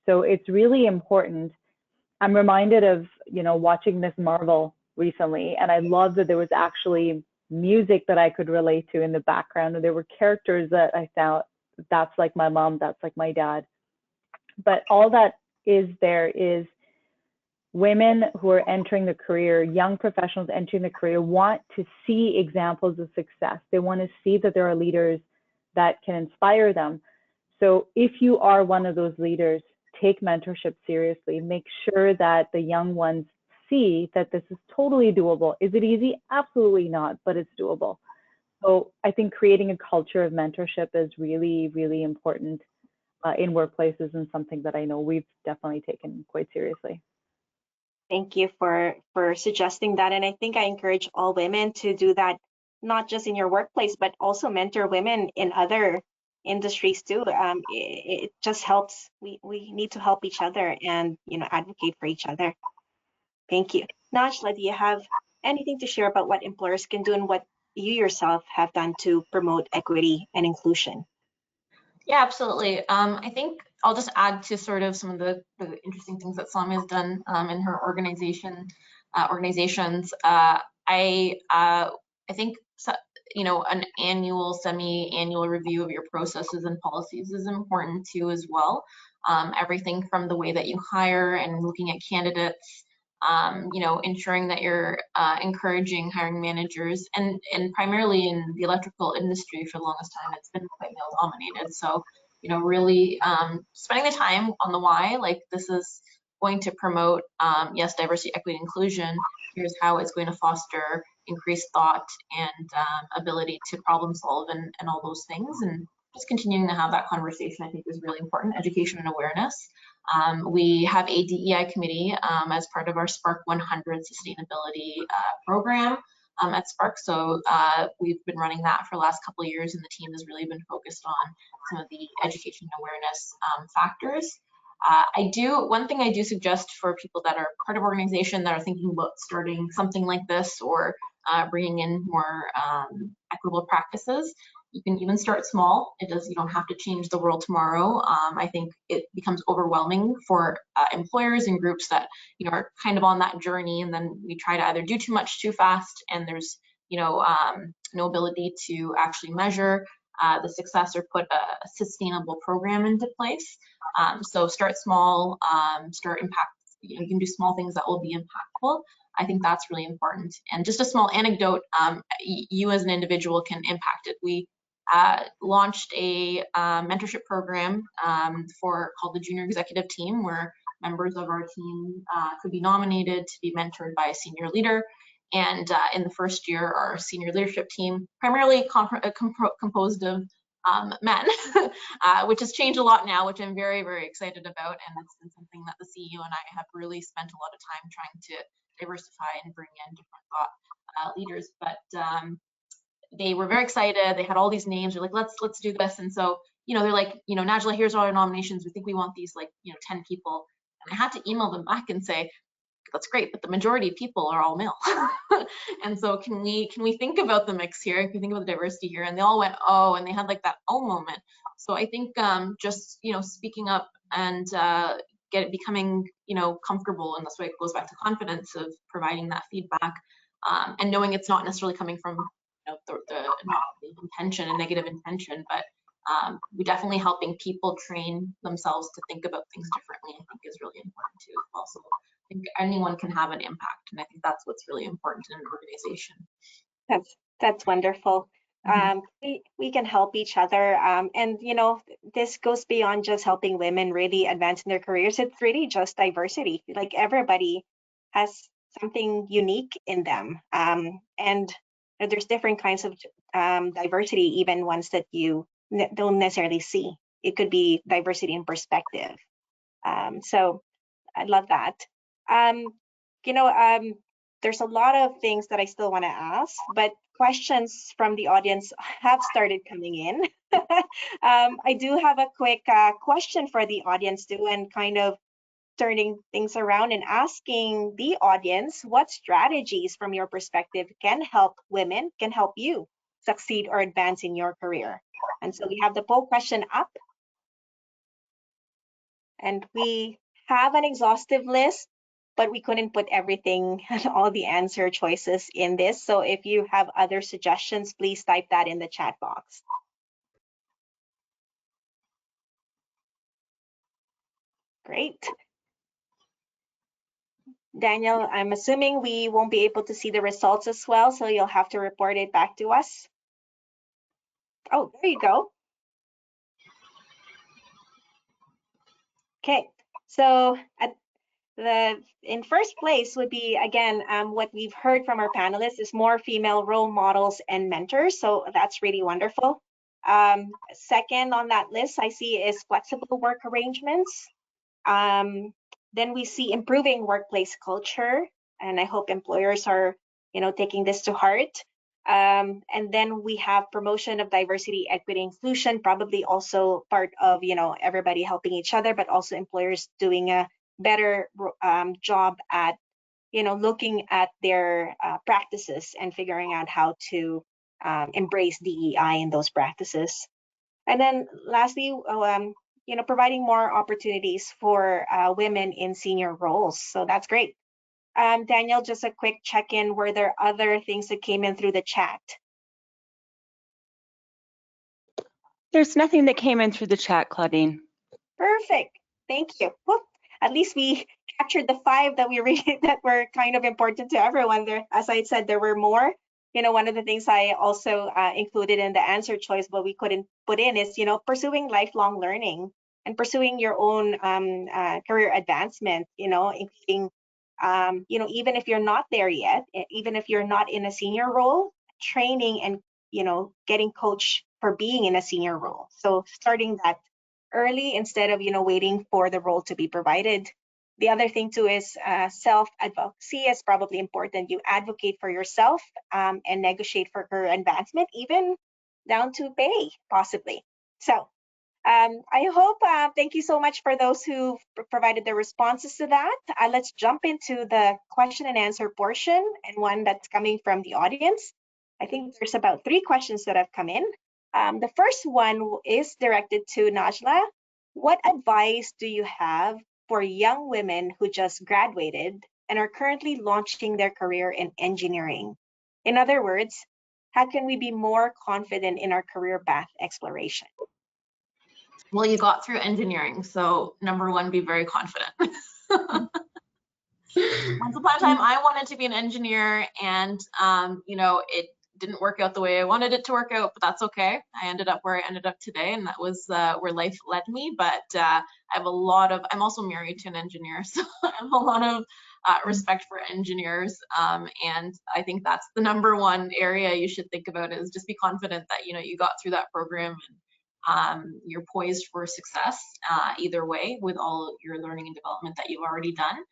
So it's really important. I'm reminded of, watching Miss Marvel recently, and I love that there was actually music that I could relate to in the background, and there were characters that I thought, that's like my mom, that's like my dad. But all that there is women who are entering the career, young professionals entering the career, want to see examples of success. They want to see that there are leaders that can inspire them. So if you are one of those leaders, take mentorship seriously. Make sure that the young ones see that this is totally doable. Is it easy? Absolutely not, but it's doable. So I think creating a culture of mentorship is really, really important in workplaces, and something that I know we've definitely taken quite seriously. Thank you for suggesting that. And I think I encourage all women to do that, not just in your workplace, but also mentor women in other industries too. It just helps. We need to help each other and, you know, advocate for each other. Thank you. Najla, do you have anything to share about what employers can do and what you yourself have done to promote equity and inclusion? Yeah, absolutely. I think I'll just add to sort of some of the interesting things that Salami has done in her organizations. I think, you know, an annual, semi-annual review of your processes and policies is important too as well. Everything from the way that you hire and looking at candidates, you know, ensuring that you're encouraging hiring managers, and primarily in the electrical industry for the longest time, it's been quite male dominated. So, you know, really spending the time on the why, like this is going to promote, yes, diversity, equity, inclusion. Here's how it's going to foster increased thought and ability to problem solve and all those things. And just continuing to have that conversation, I think, is really important. Education and awareness. We have a DEI committee as part of our Spark 100 sustainability program at Spark. So we've been running that for the last couple of years, and the team has really been focused on some of the education and awareness factors. One thing I do suggest for people that are part of organization that are thinking about starting something like this or bringing in more equitable practices, you can even start small. You don't have to change the world tomorrow. I think it becomes overwhelming for employers and groups that, you know, are kind of on that journey, and then we try to either do too much too fast, and there's, you know, no ability to actually measure the success or put a sustainable program into place. So start small, start impact. You can do small things that will be impactful. I think that's really important. And just a small anecdote, you as an individual can impact it. We launched a mentorship program called the Junior Executive Team, where members of our team could be nominated to be mentored by a senior leader. And in the first year, our senior leadership team, primarily composed of men, which has changed a lot now, which I'm very, very excited about. And it's been something that the CEO and I have really spent a lot of time trying to diversify and bring in different thought leaders. But they were very excited. They had all these names. They're like, let's do this. And so, you know, they're like, you know, Najla, here's all our nominations. We think we want these, like, you know, 10 people. And I had to email them back and say, that's great, but the majority of people are all male. And so can we think about the mix here? Can we think about the diversity here? And they all went, oh, and they had like that oh moment. So I think just, you know, speaking up and becoming, you know, comfortable, and that's why it goes back to confidence of providing that feedback and knowing it's not necessarily coming from, you know, not the intention, a negative intention, but we definitely helping people train themselves to think about things differently, I think is really important too. Also, I think anyone can have an impact, and I think that's what's really important in an organization. That's wonderful. Mm-hmm. We can help each other, and you know, this goes beyond just helping women really advance in their careers. It's really just diversity. Like everybody has something unique in them, and there's different kinds of diversity, even ones that you don't necessarily see. It could be diversity in perspective. So I love that. You know, there's a lot of things that I still want to ask, but questions from the audience have started coming in. I do have a quick question for the audience too, and kind of turning things around and asking the audience what strategies from your perspective can help women, can help you succeed or advance in your career. And so we have the poll question up, and we have an exhaustive list, but we couldn't put everything and all the answer choices in this. So if you have other suggestions, please type that in the chat box. Great. Daniel, I'm assuming we won't be able to see the results as well, so you'll have to report it back to us. Oh, there you go. Okay, so in first place would be, again, what we've heard from our panelists is more female role models and mentors. So that's really wonderful. Second on that list I see is flexible work arrangements. Then we see improving workplace culture, and I hope employers are, you know, taking this to heart. And then we have promotion of diversity, equity, inclusion, probably also part of, everybody helping each other, but also employers doing a better job at, looking at their practices and figuring out how to embrace DEI in those practices. And then lastly, providing more opportunities for women in senior roles. So that's great. Daniel, just a quick check-in. Were there other things that came in through the chat? There's nothing that came in through the chat, Claudine. Perfect. Thank you. Well, at least we captured the 5 that we read that were kind of important to everyone. There, as I said, there were more. One of the things I also included in the answer choice, but we couldn't put in is, pursuing lifelong learning and pursuing your own career advancement, including, even if you're not there yet, even if you're not in a senior role, training and, getting coached for being in a senior role. So starting that early instead of, waiting for the role to be provided. The other thing too is self-advocacy is probably important. You advocate for yourself and negotiate for career advancement, even down to pay, possibly. So I hope, thank you so much for those who provided their responses to that. Let's jump into the question and answer portion, and one that's coming from the audience. I think there's about 3 questions that have come in. The first one is directed to Najla. What advice do you have for young women who just graduated and are currently launching their career in engineering? In other words, how can we be more confident in our career path exploration? Well, you got through engineering, so number 1, be very confident. Once upon a time, I wanted to be an engineer, and it didn't work out the way I wanted it to work out, but that's okay. I ended up where I ended up today, and that was where life led me. But I have I'm also married to an engineer, so I have a lot of respect for engineers, and I think that's the number 1 area you should think about, is just be confident that you got through that program, and you're poised for success either way with all your learning and development that you've already done.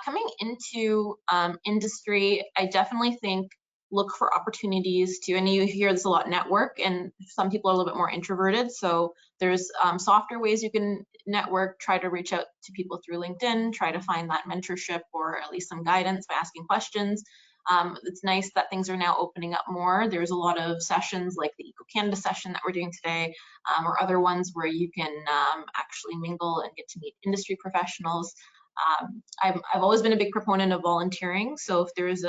Coming into industry, I definitely think look for opportunities to, and you hear this a lot, network, and some people are a little bit more introverted, so there's softer ways you can network. Try to reach out to people through LinkedIn, try to find that mentorship or at least some guidance by asking questions. It's nice that things are now opening up more. There's a lot of sessions like the Eco Canada session that we're doing today, or other ones where you can actually mingle and get to meet industry professionals. I've always been a big proponent of volunteering. So if there's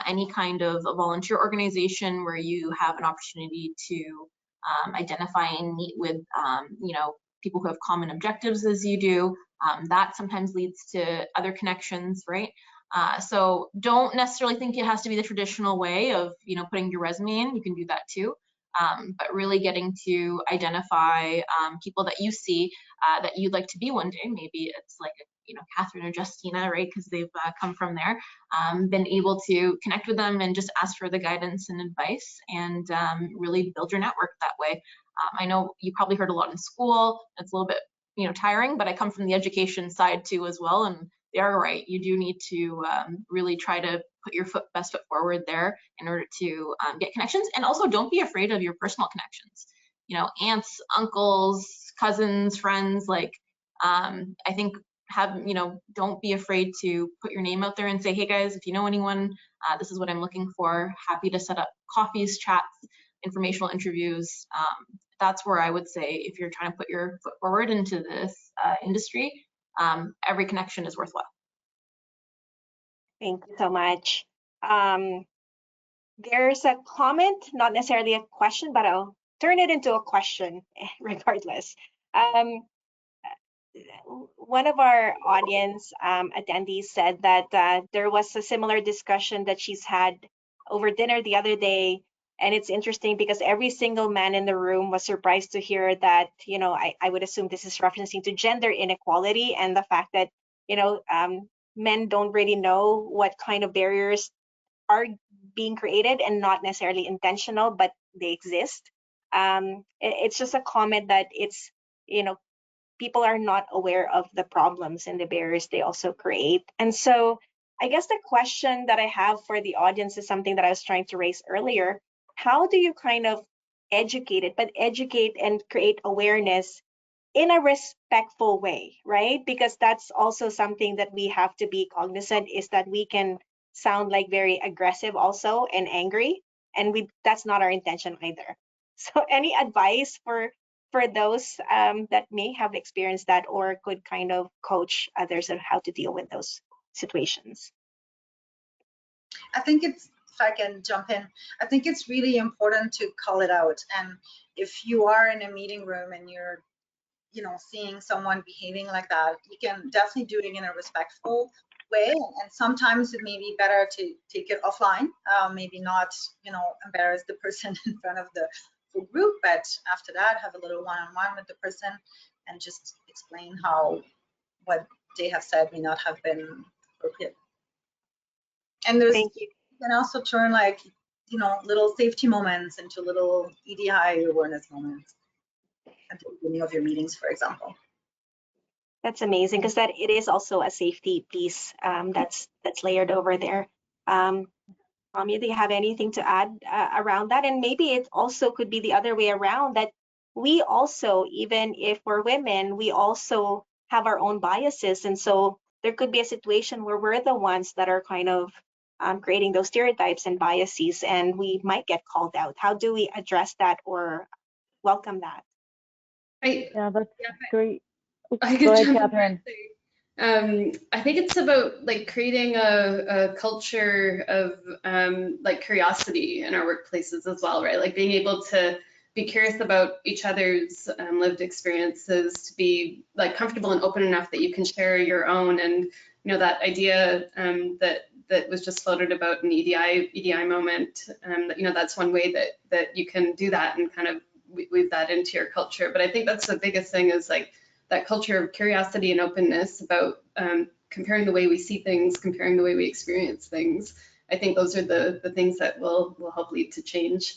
any kind of a volunteer organization where you have an opportunity to identify and meet with, people who have common objectives as you do, that sometimes leads to other connections, right? So don't necessarily think it has to be the traditional way of, putting your resume in. You can do that too. But really getting to identify people that you see that you'd like to be one day. Maybe it's like, Catherine or Justina, right? Because they've come from there, been able to connect with them and just ask for the guidance and advice, and really build your network that way. I know you probably heard a lot in school. It's a little bit, tiring, but I come from the education side too as well, and they are right. You do need to really try to put your best foot forward there in order to get connections. And also don't be afraid of your personal connections. Aunts, uncles, cousins, friends, like I think don't be afraid to put your name out there and say, hey guys, if you know anyone, this is what I'm looking for. Happy to set up coffees, chats, informational interviews. That's where I would say, if you're trying to put your foot forward into this industry, every connection is worthwhile. Thank you so much. There's a comment, not necessarily a question, but I'll turn it into a question regardless. One of our audience attendees said that there was a similar discussion that she's had over dinner the other day. And it's interesting because every single man in the room was surprised to hear that, I would assume this is referencing to gender inequality and the fact that, men don't really know what kind of barriers are being created and not necessarily intentional, but they exist. It's just a comment that it's, people are not aware of the problems and the barriers they also create. And so I guess the question that I have for the audience is something that I was trying to raise earlier. How do you kind of educate it, but educate and create awareness in a respectful way, right? Because that's also something that we have to be cognizant, is that we can sound like very aggressive also and angry, and that's not our intention either. So any advice for those that may have experienced that or could kind of coach others on how to deal with those situations? I think it's, if I can jump in, I think it's really important to call it out. And if you are in a meeting room and you're, seeing someone behaving like that, you can definitely do it in a respectful way. And sometimes it may be better to take it offline, maybe not, embarrass the person in front of the full group, but after that, have a little one-on-one with the person and just explain how what they have said may not have been appropriate. And Thank you. you can also turn little safety moments into little EDI awareness moments at the beginning of your meetings, for example. That's amazing, because that it is also a safety piece that's layered over there. Tommy, do you have anything to add around that? And maybe it also could be the other way around, that we also, even if we're women, we also have our own biases. And so there could be a situation where we're the ones that are kind of creating those stereotypes and biases, and we might get called out. How do we address that or welcome that? Yeah, that's great. I Go could ahead, jump in there Catherine. and say, I think it's about like creating a culture of like curiosity in our workplaces as well, right? Like being able to be curious about each other's lived experiences, to be like comfortable and open enough that you can share your own. And that idea that was just floated about an EDI moment, that's one way that you can do that and kind of weave that into your culture. But I think that's the biggest thing, is like that culture of curiosity and openness about comparing the way we see things, comparing the way we experience things. I think those are the things that will help lead to change.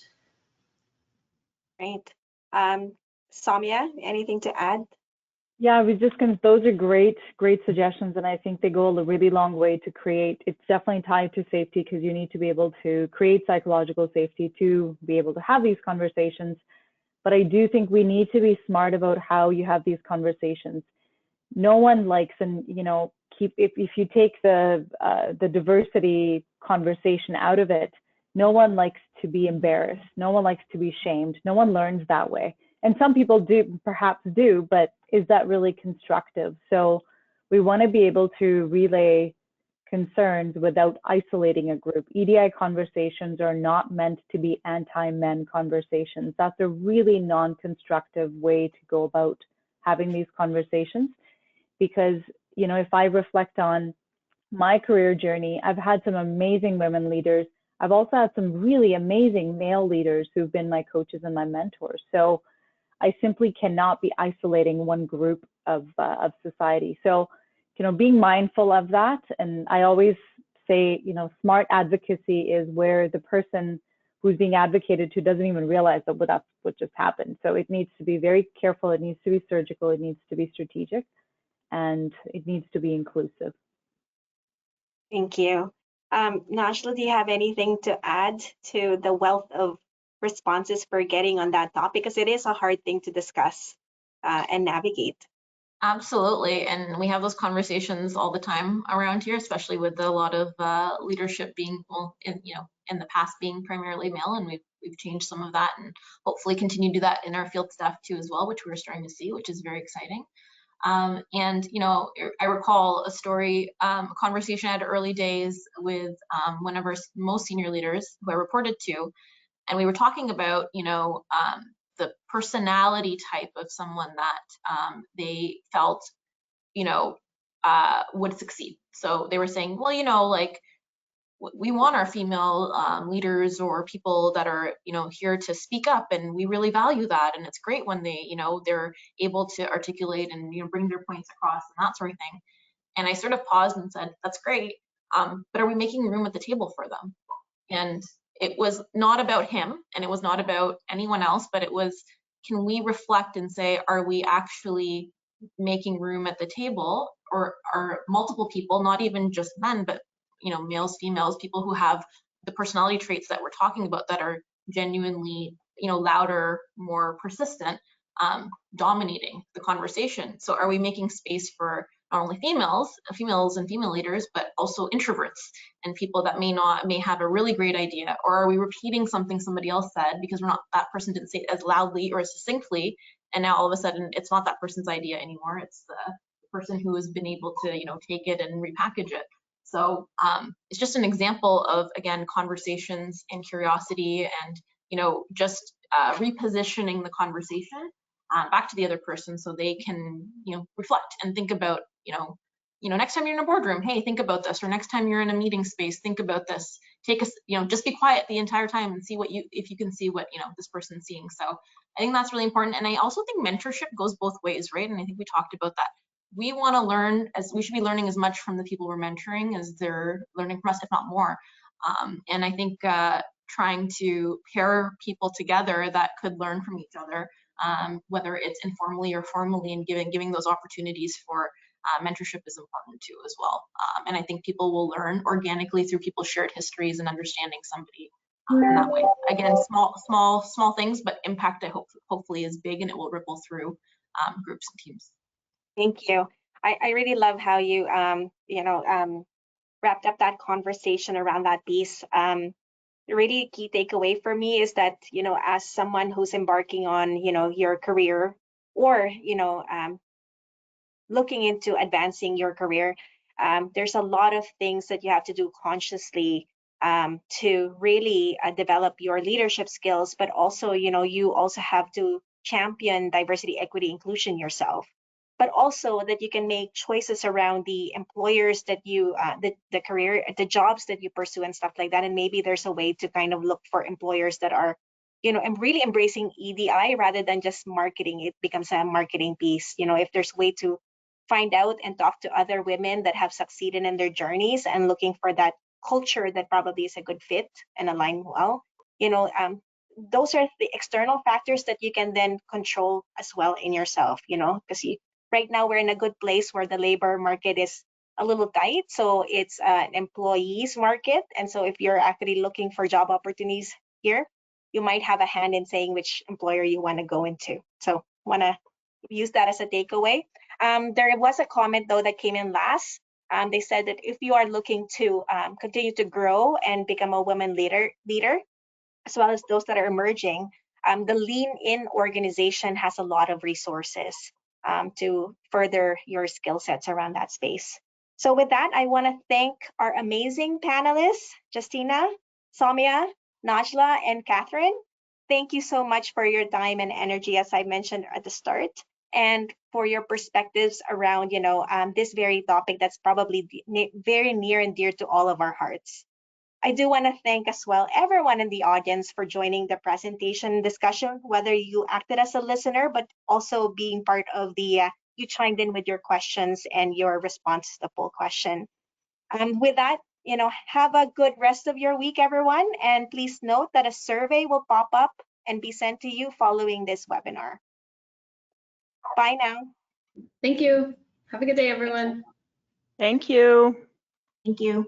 Right. Samia, anything to add? Yeah, I was just going to, those are great suggestions. And I think they go a really long way to create, it's definitely tied to safety, because you need to be able to create psychological safety to be able to have these conversations. But I do think we need to be smart about how you have these conversations. No one likes, and if you take the diversity conversation out of it, no one likes to be embarrassed. No one likes to be shamed. No one learns that way. And some people do, perhaps do, but is that really constructive? So we want to be able to relay concerns without isolating a group. EDI conversations are not meant to be anti-men conversations. That's a really non-constructive way to go about having these conversations, because, if I reflect on my career journey, I've had some amazing women leaders. I've also had some really amazing male leaders who've been my coaches and my mentors. So I simply cannot be isolating one group of society. So, being mindful of that. And I always say, smart advocacy is where the person who's being advocated to doesn't even realize that that's what just happened. So it needs to be very careful. It needs to be surgical. It needs to be strategic, and it needs to be inclusive. Thank you. Najla, do you have anything to add to the wealth of responses we're getting on that topic? Because it is a hard thing to discuss and navigate. Absolutely, and we have those conversations all the time around here, especially with a lot of leadership being, in the past being primarily male, and we've changed some of that, and hopefully continue to do that in our field staff too as well, which we're starting to see, which is very exciting. And I recall a story, a conversation I had early days with one of our most senior leaders who I reported to, and we were talking about the personality type of someone that they felt would succeed. So they were saying, well, like, we want our female leaders or people that are here to speak up, and we really value that, and it's great when they they're able to articulate and bring their points across and that sort of thing. And I sort of paused and said, that's great, but are we making room at the table for them? And it was not about him, and it was not about anyone else, but it was, can we reflect and say, are we actually making room at the table, or are multiple people, not even just men, but males, females, people who have the personality traits that we're talking about that are genuinely, louder, more persistent, dominating the conversation. So are we making space for not only females and female leaders, but also introverts and people that may have a really great idea? Or are we repeating something somebody else said because that person didn't say it as loudly or as succinctly, and now all of a sudden it's not that person's idea anymore, it's the person who has been able to take it and repackage it. So it's just an example of, again, conversations and curiosity and just repositioning the conversation back to the other person so they can reflect and think about next time you're in a boardroom, hey, think about this, or next time you're in a meeting space, think about this. Take us, just be quiet the entire time and see if you can see what this person's seeing. So I think that's really important. And I also think mentorship goes both ways, right? And I think we talked about that. We want to learn, we should be learning as much from the people we're mentoring as they're learning from us, if not more. And I think trying to pair people together that could learn from each other, whether it's informally or formally, and giving those opportunities for mentorship is important too as well. And I think people will learn organically through people's shared histories and understanding somebody in that way. Again, small things, but impact hopefully is big, and it will ripple through groups and teams. Thank you. I really love how you wrapped up that conversation around that piece. Really key takeaway for me is that as someone who's embarking on your career, or looking into advancing your career, there's a lot of things that you have to do consciously to really develop your leadership skills, but also you also have to champion diversity, equity, inclusion yourself, but also that you can make choices around the employers that you the jobs that you pursue and stuff like that. And maybe there's a way to kind of look for employers that are and really embracing EDI rather than just marketing. It becomes a marketing piece. If there's a way to find out and talk to other women that have succeeded in their journeys and looking for that culture that probably is a good fit and align well, those are the external factors that you can then control as well in yourself, because right now we're in a good place where the labor market is a little tight. So it's an employees market. And so if you're actually looking for job opportunities here, you might have a hand in saying which employer you want to go into. So want to use that as a takeaway. There was a comment though that came in last. They said that if you are looking to continue to grow and become a women leader, as well as those that are emerging, the Lean In organization has a lot of resources to further your skill sets around that space. So with that, I want to thank our amazing panelists, Justina, Soumya, Najla, and Catherine. Thank you so much for your time and energy, as I mentioned at the start, and for your perspectives around this very topic that's probably very near and dear to all of our hearts. I do want to thank as well everyone in the audience for joining the presentation discussion, whether you acted as a listener, but also being part of the, you chimed in with your questions and your response to the poll question. With that, have a good rest of your week, everyone. And please note that a survey will pop up and be sent to you following this webinar. Bye now. Thank you. Have a good day, everyone. Thank you. Thank you.